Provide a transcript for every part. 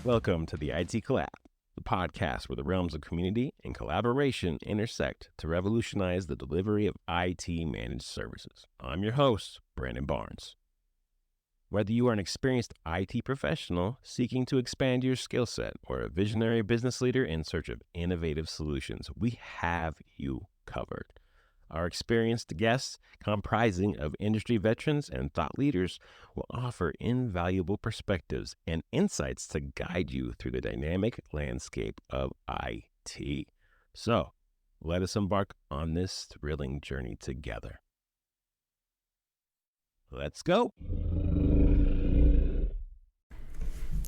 Welcome to the IT Collab, the podcast where the realms of community and collaboration intersect to revolutionize the delivery of IT managed services. I'm your host, Brandon Barnes. Whether you are an experienced IT professional seeking to expand your skill set or a visionary business leader in search of innovative solutions, we have you covered. Our experienced guests, comprising of industry veterans and thought leaders, will offer invaluable perspectives and insights to guide you through the dynamic landscape of IT. So, let us embark on this thrilling journey together. Let's go.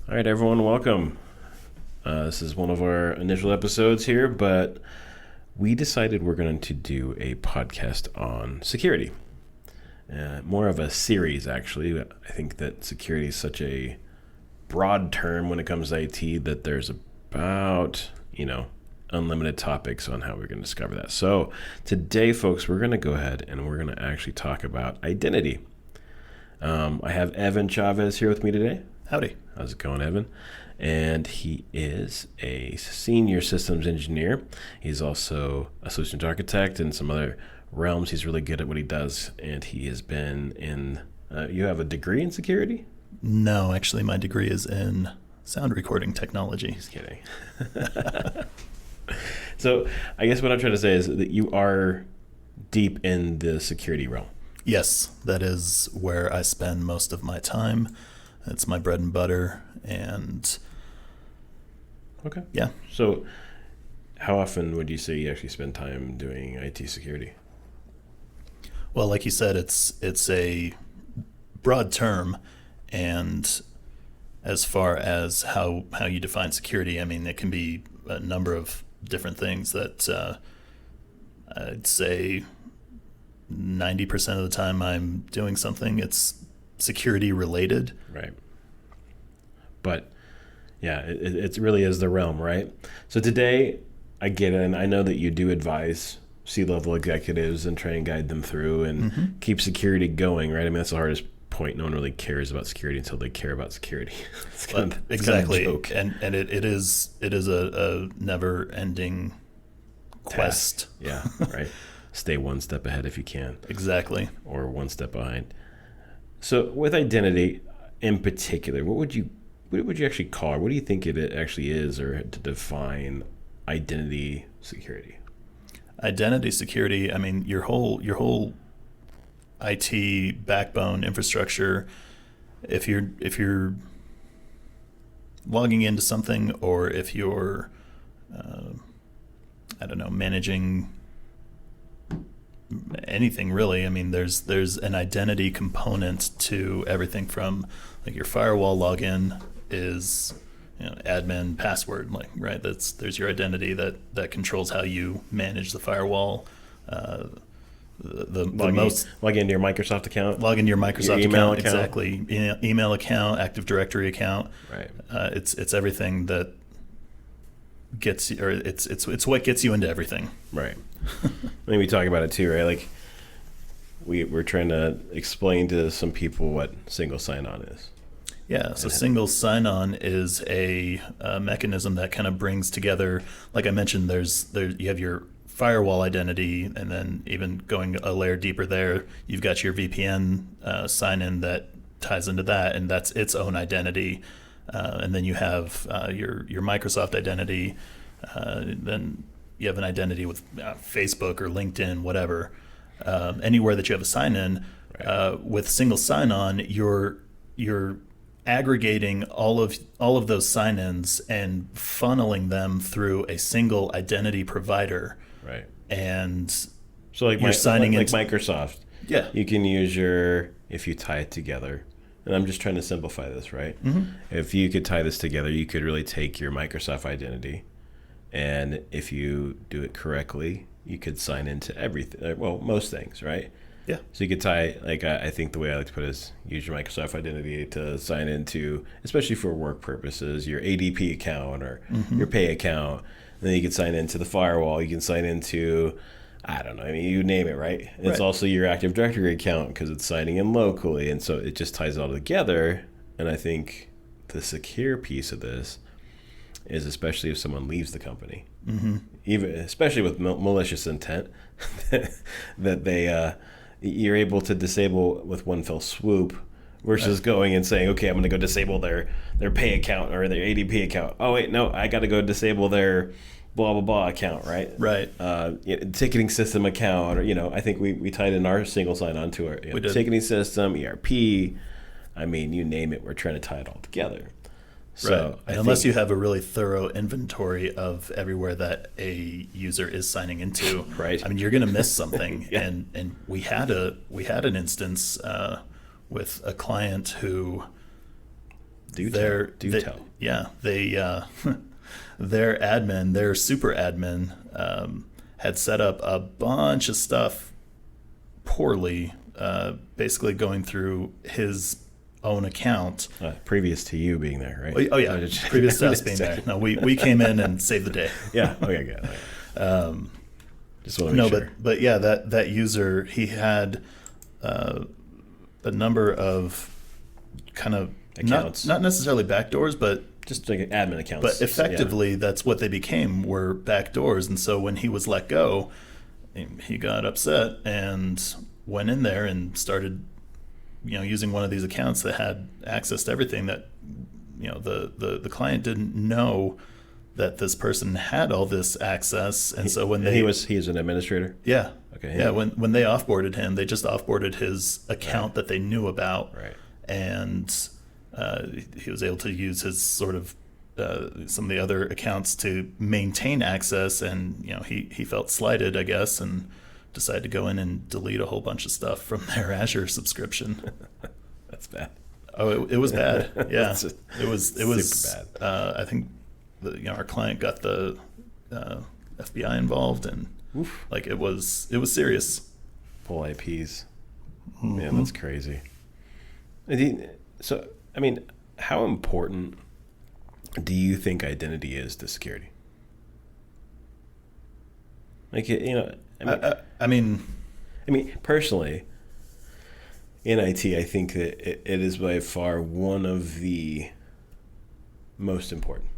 All right, everyone, welcome. This is one of our initial episodes here, but we decided we're going to do a podcast on security. More of a series, actually. I think that security is such a broad term when it comes to IT that there's about, unlimited topics on how we're going to discover that. So today, folks, we're going to go ahead and we're going to actually talk about identity. I have Evan Chavez here with me today. Howdy. How's it going, Evan? And he is a senior systems engineer. He's also a solutions architect in some other realms. He's really good at what he does. And he has been in, you have a degree in security? No, actually, my degree is in sound recording technology. Just kidding. So I guess what I'm trying to say is that you are deep in the security realm. Yes, that is where I spend most of my time. It's my bread and butter. And okay. Yeah. So how often would you say you actually spend time doing IT security? Well, like you said, it's a broad term, and as far as how you define security, I mean, it can be a number of different things that I'd say 90% of the time I'm doing something, it's security related. Right. But yeah, it really is the realm, right? So today, I get it, and I know that you do advise C-level executives and try and guide them through and keep security going, right? I mean, that's the hardest point. No one really cares about security until they care about security. Exactly. Kind of joke. And it is a never-ending quest. Yeah, right. Stay one step ahead if you can. Exactly. Or one step behind. So with identity in particular, what would you actually call it? What do you think it actually is, or to define identity security? Identity security, I mean, your whole IT backbone infrastructure, if you're logging into something, or if you're managing anything really, I mean, there's an identity component to everything from, like, your firewall login is admin password, like, right, there's your identity that controls how you manage the firewall. Log into your Microsoft account. Log into your Microsoft your email account. Exactly. Email account, Active Directory account. Right. It's everything that gets you, or it's what gets you into everything. Right. Maybe we talk about it too, right? Like we're trying to explain to some people what single sign-on is. Yeah, so single sign-on is a mechanism that kind of brings together, like I mentioned, you have your firewall identity, and then even going a layer deeper there, you've got your VPN sign-in that ties into that, and that's its own identity. And then you have your Microsoft identity. Then you have an identity with Facebook or LinkedIn, whatever. Anywhere that you have a sign-in, right. With single sign-on, you're aggregating all of those sign-ins and funneling them through a single identity provider. Right. And so like you're signing like Microsoft. Yeah. You can use if you tie it together. And I'm just trying to simplify this, right? Mm-hmm. If you could tie this together, you could really take your Microsoft identity, and if you do it correctly, you could sign into everything. Well, most things, right? Yeah. So you could tie, like, I think the way I like to put it is use your Microsoft identity to sign into, especially for work purposes, your ADP account or your pay account. And then you can sign into the firewall. You can sign into, I don't know, I mean, you name it, right? And it's also your Active Directory account because it's signing in locally. And so it just ties it all together. And I think the secure piece of this, is especially if someone leaves the company, Mm-hmm. even especially with malicious intent, that you're able to disable with one fell swoop, versus going and saying, okay, I'm going to go disable their pay account or their ADP account. Oh wait, no, I got to go disable their blah blah blah account, right? Right. Ticketing system account, or I think we tied in our single sign-on to our ticketing system, ERP. I mean, you name it, we're trying to tie it all together. So right. Unless you have a really thorough inventory of everywhere that a user is signing into, right. I mean, you're going to miss something. Yeah. And we had an instance with a client who do tell. Yeah, their admin, their super admin, had set up a bunch of stuff poorly, basically going through his own account. Previous to you being there, right? Oh yeah, previous to us being there. No, we came in and saved the day. Yeah. Okay. Good. Okay. Just want to make sure. but yeah, that user, he had a number of kind of accounts, not necessarily backdoors, but just like admin accounts. But effectively, that's what they became, were backdoors. And so when he was let go, he got upset and went in there and started, using one of these accounts that had access to everything that, the client didn't know that this person had all this access. And so when he's an administrator. Yeah. Okay. Yeah. When they offboarded him, they just offboarded his account that they knew about. Right. And he was able to use his sort of some of the other accounts to maintain access, and he felt slighted, I guess, and decided to go in and delete a whole bunch of stuff from their Azure subscription. That's bad. Oh, it was bad. Yeah, it was super bad. I think our client got the FBI involved, and like it was serious. Pull IPs. Mm-hmm. Man, that's crazy. So, I mean, how important do you think identity is to security? Like, I mean, personally, in IT, I think that it is by far one of the most important.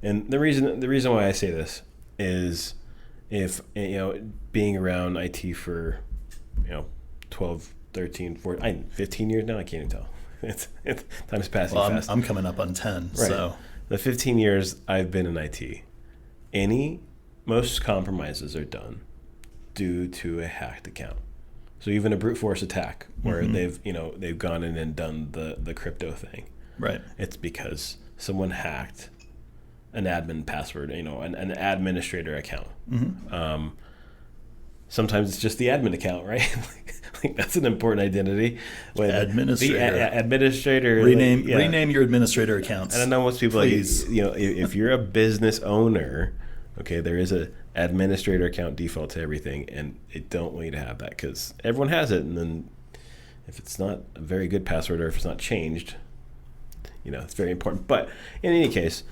And the reason why I say this is, if being around IT for 12, 13, 14, 15 years now, I can't even tell. It's time's passing fast. I'm coming up on 10. Right. So the 15 years I've been in IT, most compromises are done due to a hacked account. So even a brute force attack where they've gone in and done the crypto thing. Right. It's because someone hacked an admin password, an administrator account. Mm-hmm. Sometimes it's just the admin account, right? Like that's an important identity. When administrator. Administrator. Rename your administrator accounts. And I know most people, please. If you're a business owner, okay, there is a administrator account default to everything, and I don't want you to have that because everyone has it. And then if it's not a very good password or if it's not changed, it's very important. But in any case,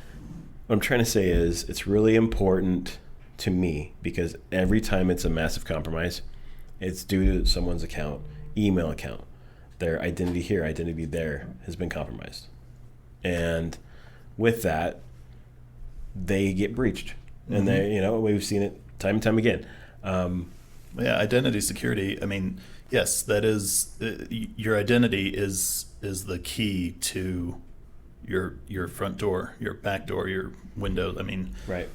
what I'm trying to say is it's really important to me because every time it's a massive compromise, it's due to someone's account, email account, their identity here, identity there has been compromised. And with that, they get breached. And they, we've seen it time and time again. Identity security. I mean, yes, that is your identity is the key to your front door, your back door, your window. I mean, right.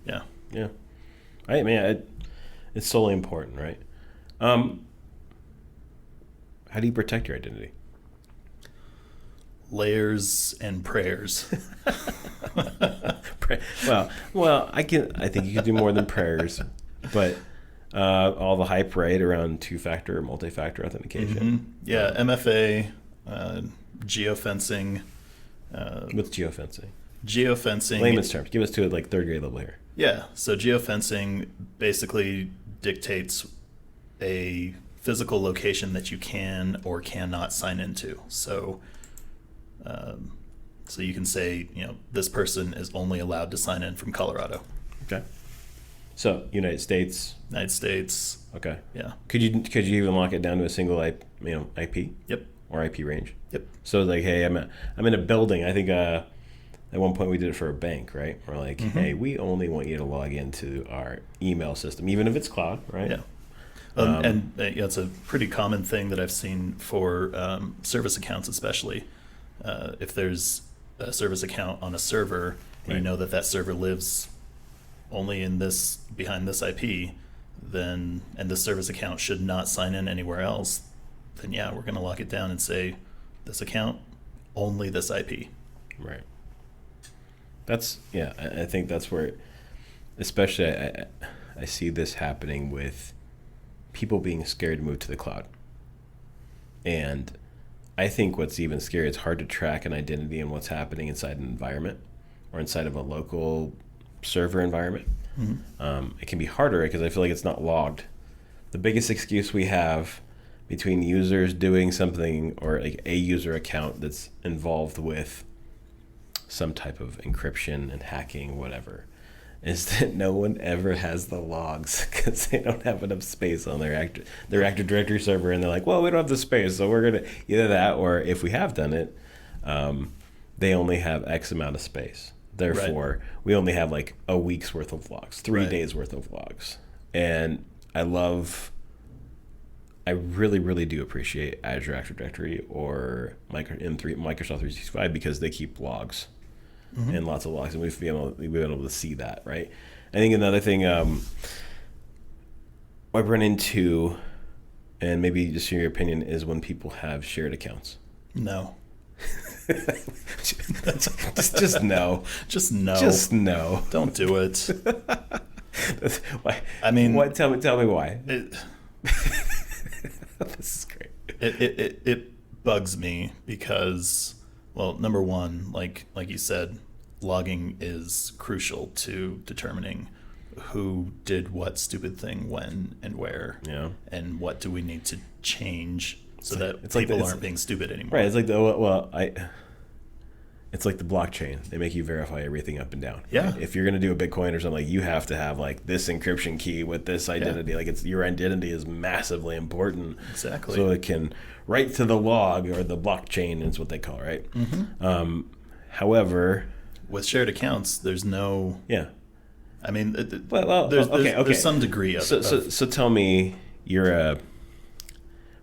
Yeah. I mean, it's solely important, right? How do you protect your identity? Layers and prayers. Well, I think you can do more than prayers, but all the hype right around two-factor or multi-factor authentication. Mm-hmm. Yeah, MFA, geofencing. What's geofencing? Geofencing. Layman's terms. Give us to it like third grade level here. Yeah. So geofencing basically dictates a physical location that you can or cannot sign into. So you can say, this person is only allowed to sign in from Colorado. Okay. So United States. Okay. Yeah. Could you even lock it down to a single IP? Yep. Or IP range. Yep. So like, hey, I'm in a building. I think At one point, we did it for a bank, right? We're like, hey, we only want you to log into our email system, even if it's cloud, right? Yeah. And it's a pretty common thing that I've seen for service accounts, especially if there's a service account on a server, and you know that server lives only in behind this IP, then and the service account should not sign in anywhere else. Then yeah, we're going to lock it down and say this account only this IP. Right. I think that's where, especially I see this happening with people being scared to move to the cloud. And I think what's even scary, it's hard to track an identity and what's happening inside an environment or inside of a local server environment. It can be harder because I feel like it's not logged. The biggest excuse we have between users doing something or like a user account that's involved with some type of encryption and hacking, whatever, is that no one ever has the logs because they don't have enough space on their Active Directory server, and they're like, well, we don't have the space, so we're gonna either that, or if we have done it, they only have X amount of space. Therefore, we only have like a week's worth of logs, 3 days worth of logs. And I really, really do appreciate Azure Active Directory or Microsoft 365 because they keep logs. And lots of logs, and we've been able to see that, right? I think another thing I've run into, and maybe just your opinion, is when people have shared accounts. No. just no. Just no. Just no. Don't do it. Why? I mean, what? Tell me why. This is great. It bugs me because, well, number one, like you said, logging is crucial to determining who did what stupid thing when and where, and what do we need to change so that people aren't being stupid anymore. Right. It's like it's like the blockchain. They make you verify everything up and down. Yeah. Right? If you're going to do a Bitcoin or something, like, you have to have like this encryption key with this identity. Like, it's your identity is massively important. Exactly. So it can write to the log, or the blockchain is what they call it, right? However, with shared accounts, there's no. Yeah. I mean, okay. There's some degree of. So tell me, you're a.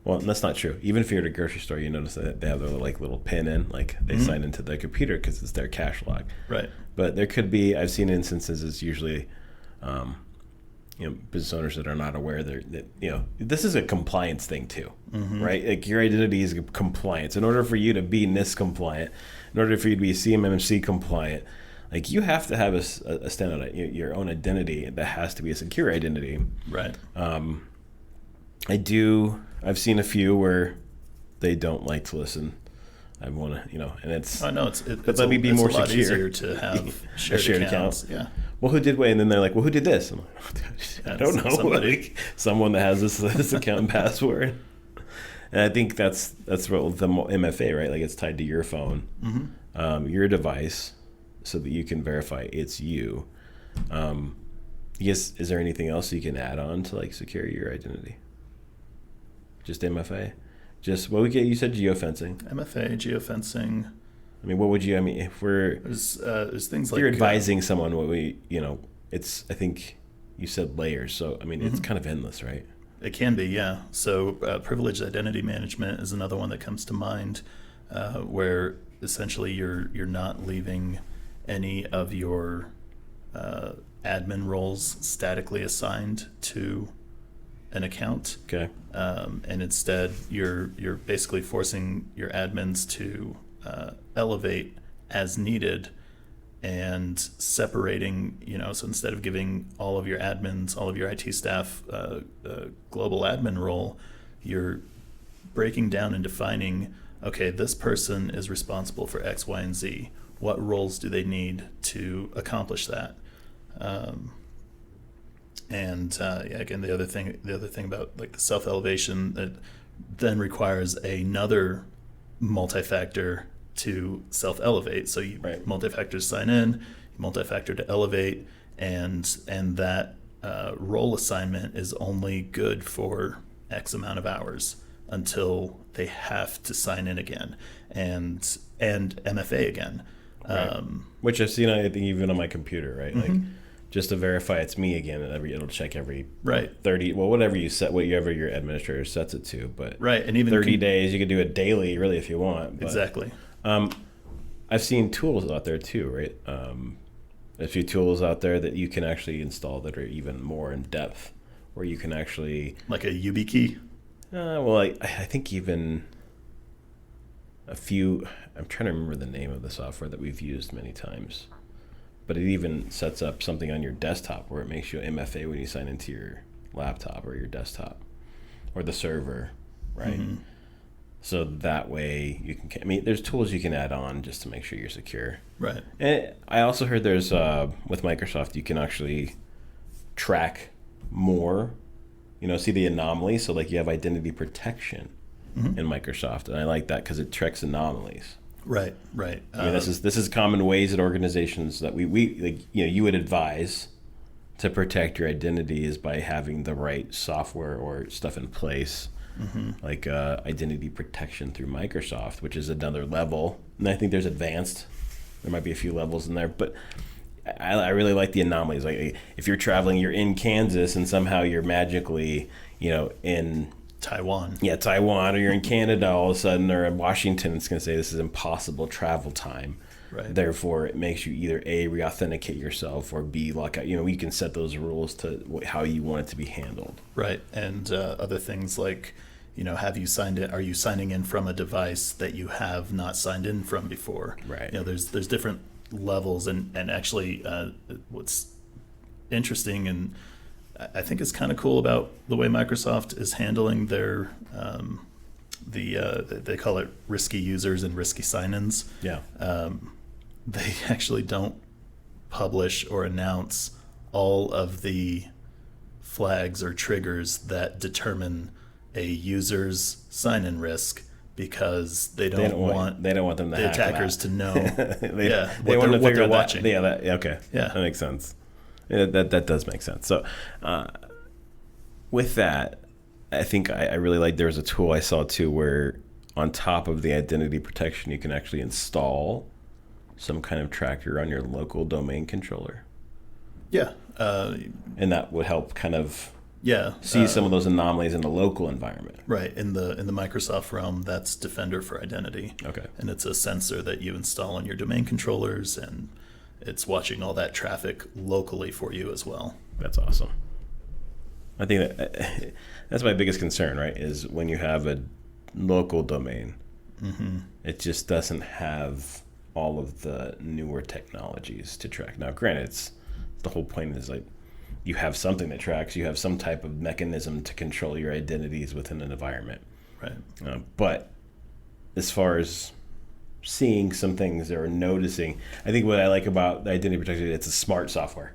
Well, that's not true. Even if you're at a grocery store, you notice that they have their little pin in, like they sign into their computer because it's their cash log. Right. But there could be, I've seen instances, it's usually, business owners that are not aware that this is a compliance thing too, right? Like, your identity is compliance. In order for you to be NIST compliant, in order for you to be CMMC compliant, like, you have to have a standard, your own identity that has to be a secure identity. Right. I've seen a few where they don't like to listen. I want to, and it's. I know but let me be more lot secure. Easier to have shared accounts. Yeah. Well, who did what? And then they're like, well, who did this? I'm like, I don't know. Like, someone that has this account and password. And I think that's what the MFA, right? Like, it's tied to your phone, your device, so that you can verify it's you. Yes. Is there anything else you can add on to, like, secure your identity? Just MFA? Just what you said, geofencing. MFA, geofencing. I mean, what would you? I mean, if we're there's things if like you're advising someone, what it's. I think you said layers, so I mean, it's kind of endless, right? It can be, yeah. So privileged identity management is another one that comes to mind, where essentially you're not leaving any of your admin roles statically assigned to an account. Okay. And instead, you're basically forcing your admins to elevate as needed, and separating. So instead of giving all of your admins, all of your IT staff, a global admin role, you're breaking down and defining. Okay, this person is responsible for X, Y, and Z. What roles do they need to accomplish that? Again, the other thing about, like, the self-elevation, that then requires another multi-factor to self-elevate. So you multi-factor to sign in, multi-factor to elevate, and that role assignment is only good for X amount of hours until they have to sign in again, and MFA again. Right. Which I've seen, I think, even on my computer, right? Like, just to verify it's me again, and it'll check every Right. 30, well, whatever you set, whatever your administrator sets it to. But Right. And even 30 days, you could do it daily, really, if you want. But, exactly. I've seen tools out there too, right? A few tools out there that you can actually install that are even more in depth, where you can actually, like a YubiKey. well, I think even a few. I'm trying to remember the name of the software that we've used many times, but it even sets up something on your desktop where it makes you MFA when you sign into your laptop or your desktop or the server, right? So that way you can, I mean, there's tools you can add on just to make sure you're secure. Right. And I also heard there's, with Microsoft, you can actually track more, see the anomaly. So like you have identity protection in Microsoft. And I like that because it tracks anomalies. Right. Right. I mean, this is common ways that organizations that we like, you would advise to protect your identity is by having the right software or stuff in place. Like identity protection through Microsoft, which is another level. And I think there's advanced. There might be a few levels in there, but I really like the anomalies. Like if you're traveling, you're in Kansas, and somehow you're magically, in Taiwan. Yeah, Taiwan, or you're in Canada all of a sudden, or in Washington, it's going to say this is impossible travel time. Right. Therefore, it makes you either A, re-authenticate yourself, or B, lock out. We can set those rules to how you want it to be handled. Right. And other things like, have you signed in? Are you signing in from a device that you have not signed in from before? Right. There's different levels, and actually, what's interesting and I think is kind of cool about the way Microsoft is handling their they call it risky users and risky sign-ins. Yeah. They actually don't publish or announce all of the flags or triggers that determine a user's sign-in risk, because they don't want them to the attackers to know they want to what figure they're out watching. Okay. Yeah. That makes sense. Yeah, that does make sense. So with that, I think I really like, there was a tool I saw too where on top of the identity protection, you can actually install some kind of tracker on your local domain controller. Yeah. And that would help kind of Yeah, see some of those anomalies in the local environment. Right. In the Microsoft realm, that's Defender for Identity. Okay. And it's a sensor that you install on your domain controllers, and it's watching all that traffic locally for you as well. That's awesome. I think that's my biggest concern, right? Is when you have a local domain, it just doesn't have all of the newer technologies to track. Now, granted, the whole point is like, you have something that tracks, you have some type of mechanism to control your identities within an environment. Right. But as far as seeing some things or noticing, I think what I like about the identity protection, it's a smart software,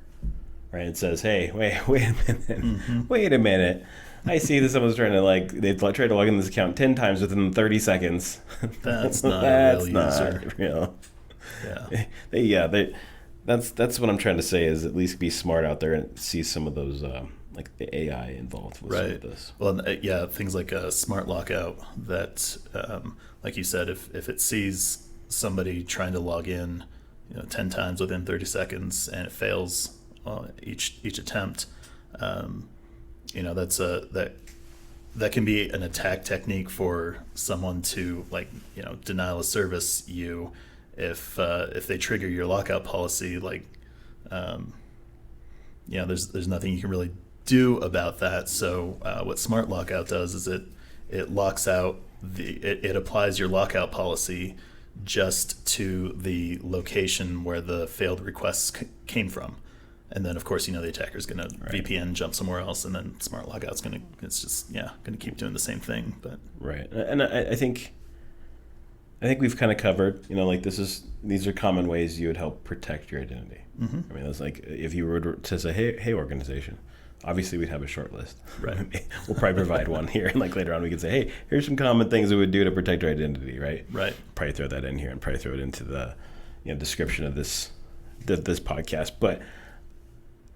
right? It says, hey, wait a minute, wait a minute. I see that someone's trying to they tried to log in this account 10 times within 30 seconds. That's not a real not user. Real. Yeah. That's what I'm trying to say, is at least be smart out there and see some of those like the AI involved with some of this. Well, yeah, things like a smart lockout that, like you said, if it sees somebody trying to log in, 10 times within 30 seconds and it fails each attempt, that's that can be an attack technique for someone to denial of service you if they trigger your lockout policy. There's nothing you can really do about that. So what Smart Lockout does is it locks out it applies your lockout policy just to the location where the failed requests came from. And then, of course, the attacker's going to VPN jump somewhere else, and then Smart Lockout's going to keep doing the same thing. But right, and I think we've kind of covered, these are common ways you would help protect your identity. I mean, it's like if you were to say, hey, organization, obviously we'd have a short list. Right. We'll probably provide one here, and later on we can say, hey, here's some common things we would do to protect our identity, right? Right. Probably throw that in here and probably throw it into the description of this podcast. But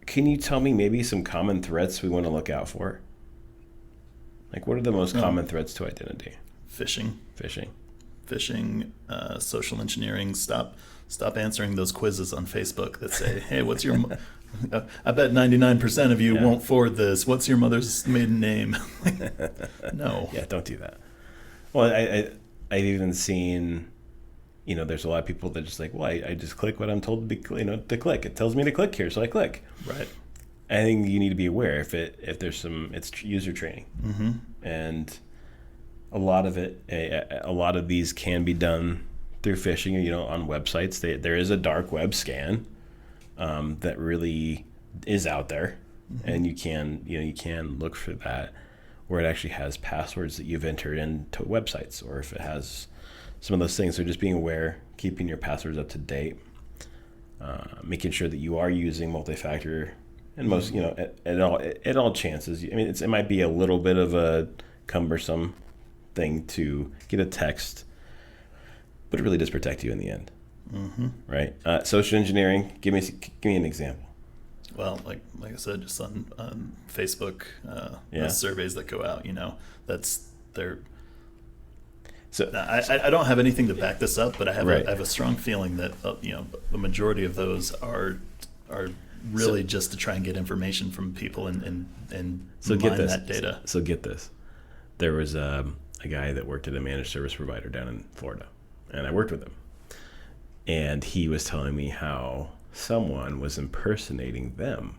can you tell me maybe some common threats we want to look out for? What are the most common threats to identity? Phishing, social engineering. Stop Stop answering those quizzes on Facebook that say, "Hey, what's your?" I bet 99% of you won't forward this. What's your mother's maiden name? No. Yeah, don't do that. Well, I've even seen, there's a lot of people that just like, well, I just click what I'm told to be, to click. It tells me to click here, so I click. Right. I think you need to be aware if there's it's user training, and a lot of these can be done through phishing. On websites, there is a dark web scan that really is out there, and you can look for that, where it actually has passwords that you've entered into websites, or if it has some of those things. So just being aware, keeping your passwords up to date, making sure that you are using multi-factor. And most, at all chances, it might be a little bit of a cumbersome thing to get a text, but it really does protect you in the end, right? Social engineering. Give me an example. Well, like I said, just on Facebook, the surveys that go out, that's their. So I don't have anything to back this up, but I have a strong feeling that the majority of those are really just to try and get information from people and mine that data. So get this. There was a guy that worked at a managed service provider down in Florida, and I worked with him. And he was telling me how someone was impersonating them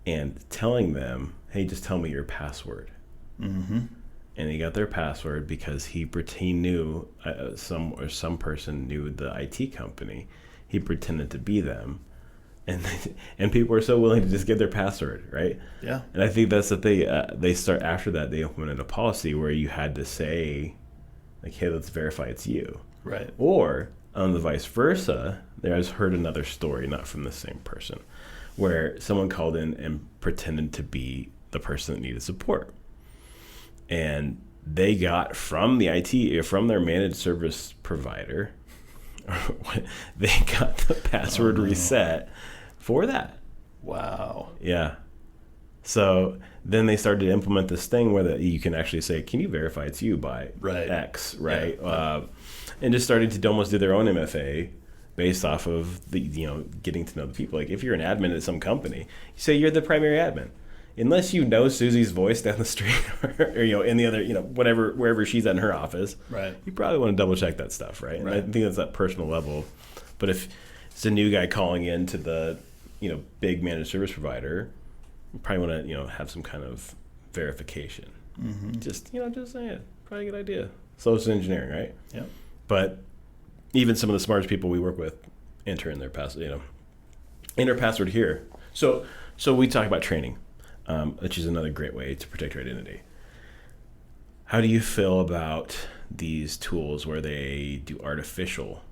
and telling them, hey, just tell me your password. And he got their password because he knew some person knew the IT company. He pretended to be them. And people are so willing to just get their password, right? Yeah. And I think that's the thing. They start after that. They implemented a policy where you had to say, like, "Hey, let's verify it's you." Right. Or on the vice versa, I've heard another story, not from the same person, where someone called in and pretended to be the person that needed support, and they got from their managed service provider, they got the password reset for that. Wow. Yeah. So then they started to implement this thing where you can actually say, can you verify it's you by X, right? Yeah. And just starting to almost do their own MFA based off of the getting to know the people. Like if you're an admin at some company, you say you're the primary admin. Unless you know Susie's voice down the street or in the other, wherever she's at in her office, right? You probably want to double check that stuff, right? And I think that's that personal level. But if it's a new guy calling in to the, big managed service provider, you probably want to, have some kind of verification. Just saying, probably a good idea. Social engineering, right? Yeah. But even some of the smartest people we work with enter in their password, enter password here. So we talk about training. Which is another great way to protect your identity. How do you feel about these tools where they do artificial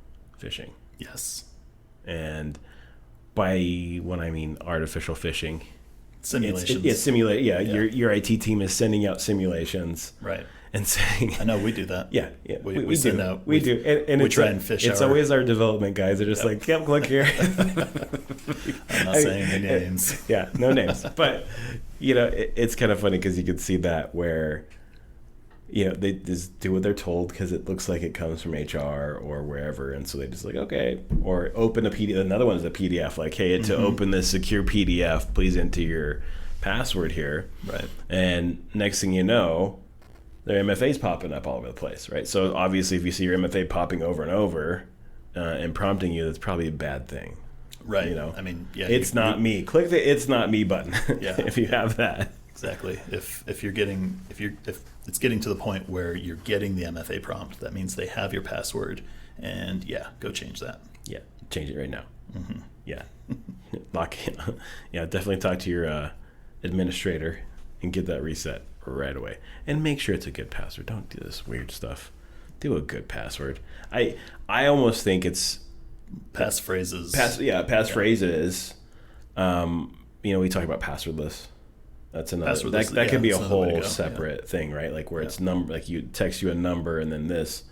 phishing? Yes. And by when I mean artificial phishing, simulations. Your IT team is sending out simulations. Right. And saying, I know we do that. Yeah. We send out. We do. And we try and fish. It's always our development guys. They're just like, yep, click here. I'm not saying any names. Yeah, no names. But, it's kind of funny because you can see that where, they just do what they're told because it looks like it comes from HR or wherever. And so they just like, okay. Or open a PDF. Another one is a PDF. Like, hey, to open this secure PDF, please enter your password here. Right. And next thing you know, their MFA's popping up all over the place, right? So obviously, if you see your MFA popping over and over and prompting you, that's probably a bad thing, right? I mean, yeah, it's not me. Click the "It's not me" button. Yeah, if you have that, exactly. If it's getting to the point where you're getting the MFA prompt, that means they have your password, and go change that. Yeah, change it right now. Yeah, lock in. Yeah, definitely talk to your administrator and get that reset right away, and make sure it's a good password. Don't do this weird stuff. Do a good password. I almost think it's passphrases. Phrases. We talk about passwordless. That's another. That could be a whole separate thing, right? Like where it's number, like you text you a number and then this.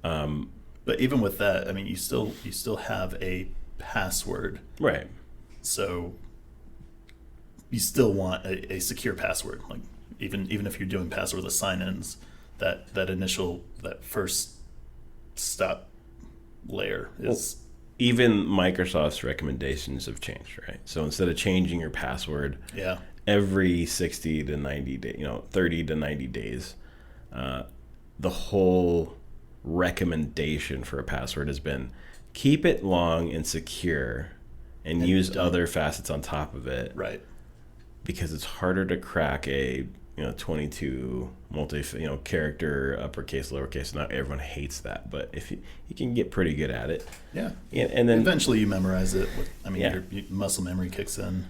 But even with that, I mean, you still have a password, right? So you still want a secure password, like. Even if you're doing passwordless sign-ins, that first stop, layer is. Even Microsoft's recommendations have changed, right? So instead of changing your password every 60 to 90 days, 30 to 90 days, the whole recommendation for a password has been keep it long and secure and use other facets on top of it. Right. Because it's harder to crack a 22 character uppercase, lowercase. Not everyone hates that, but if you can get pretty good at it, and then eventually you memorize it. Your muscle memory kicks in.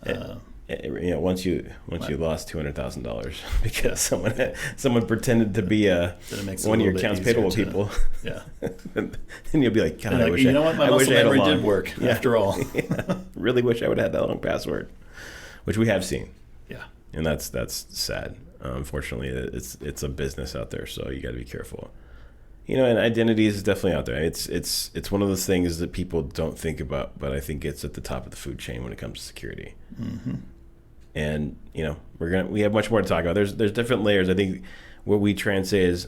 Once you lost $200,000 because someone pretended to be one of your accounts payable people, then you'll be like, God, I wish my muscle memory did work after all. Really wish I would have had that long password, which we have seen. Yeah. And that's sad. Unfortunately, it's a business out there, so you got to be careful. And identity is definitely out there. It's one of those things that people don't think about, but I think it's at the top of the food chain when it comes to security. Mm-hmm. And we have much more to talk about. There's different layers. I think what we try and say is,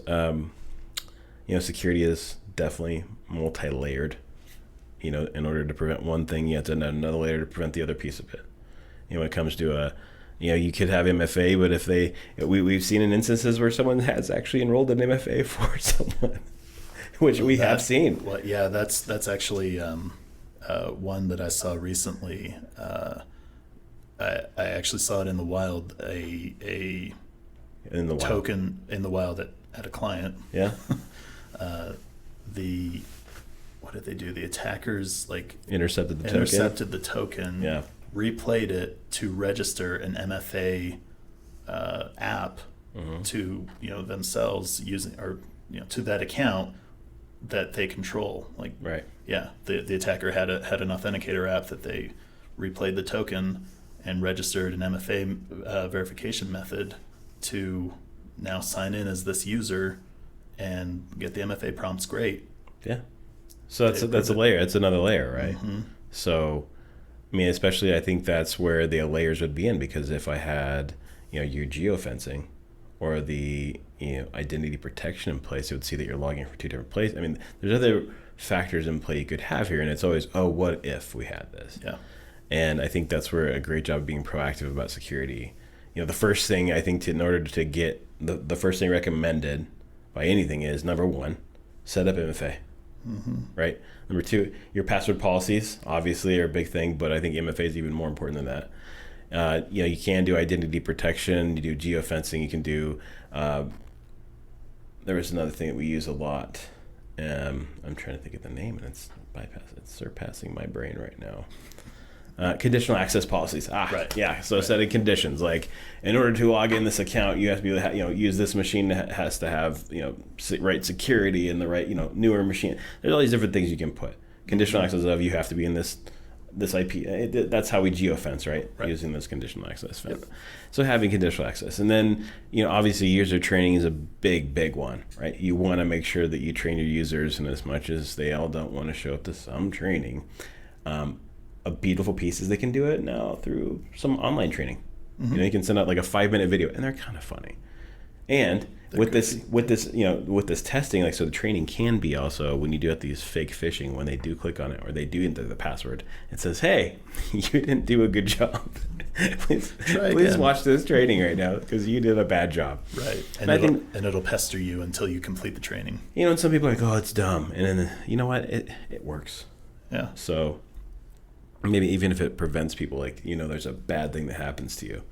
security is definitely multi-layered. In order to prevent one thing, you have to add another layer to prevent the other piece of it. When it comes to you could have MFA, but if we've seen in instances where someone has actually enrolled an MFA for someone, which we have seen. Well, yeah, that's actually one that I saw recently. I actually saw it in the wild. A token in the wild at a client. Yeah. What did they do? The attackers intercepted the token. Yeah. Replayed it to register an MFA app to themselves using to that account that they control. Right. Yeah, the attacker had an authenticator app that they replayed the token and registered an MFA verification method to now sign in as this user and get the MFA prompts. Great. Yeah. So that's a layer. It's another layer, right? Mm-hmm. So. Especially I think that's where the layers would be in, because if I had, your geofencing or the, identity protection in place, it would see that you're logging for two different places. There's other factors in play you could have here, and it's always, what if we had this? Yeah. And I think that's where a great job of being proactive about security. The first thing I think in order to get the first thing recommended by anything is, number one, set up MFA. Mm-hmm. Right. Number two, your password policies obviously are a big thing, but I think MFA is even more important than that. You can do identity protection, you do geofencing, you can do. There was another thing that we use a lot. I'm trying to think of the name, and it's surpassing my brain right now. Conditional access policies. Right. Yeah. So setting conditions, like in order to log in this account, you have to be able to use this machine that has to have right security and the right newer machine. There's all these different things you can put. Conditional access of you have to be in this IP. That's how we geofence, right? Using this conditional access. Yep. So having conditional access, and then obviously user training is a big one, right? You want to make sure that you train your users, and as much as they all don't want to show up to some training. A beautiful piece is they can do it now through some online training. Mm-hmm. You can send out like a 5-minute video, and they're kind of funny. And with this testing, so the training can be also when you do at these fake phishing, when they do click on it or they do enter the password, it says, "Hey, you didn't do a good job. please watch this training right now because you did a bad job." Right. And it'll pester you until you complete the training. And some people are like, "Oh, it's dumb," and then you know what? It works. Yeah. So. Maybe even if it prevents people, there's a bad thing that happens to you.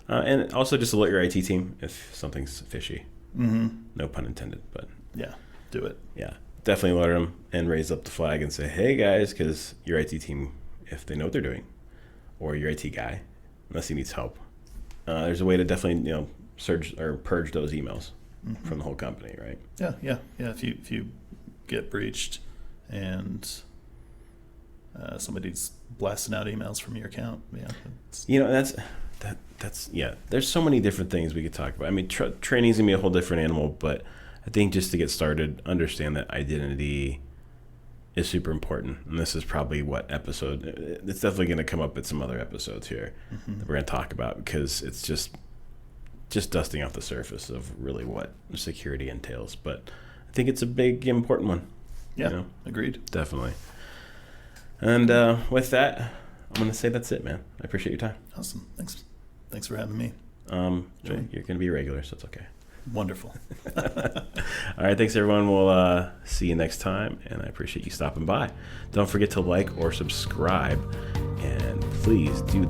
And also just alert your IT team if something's fishy. Mm-hmm. No pun intended, but... Yeah, do it. Yeah, definitely alert them and raise up the flag and say, "Hey, guys," because your IT team, if they know what they're doing, or your IT guy, unless he needs help, there's a way to definitely, surge or purge those emails from the whole company, right? Yeah. If you get breached and... somebody's blasting out emails from your account. Yeah, that's There's so many different things we could talk about. Training's gonna be a whole different animal, but I think just to get started, understand that identity is super important. And this is probably episode. It's definitely gonna come up at some other episodes here that we're gonna talk about, because it's just dusting off the surface of really what security entails. But I think it's a big important one. Yeah, agreed. Definitely. And with that, I'm going to say that's it, man. I appreciate your time. Awesome. Thanks for having me. You're going to be a regular, so it's okay. Wonderful. All right, thanks everyone. We'll see you next time, and I appreciate you stopping by. Don't forget to like or subscribe, and please do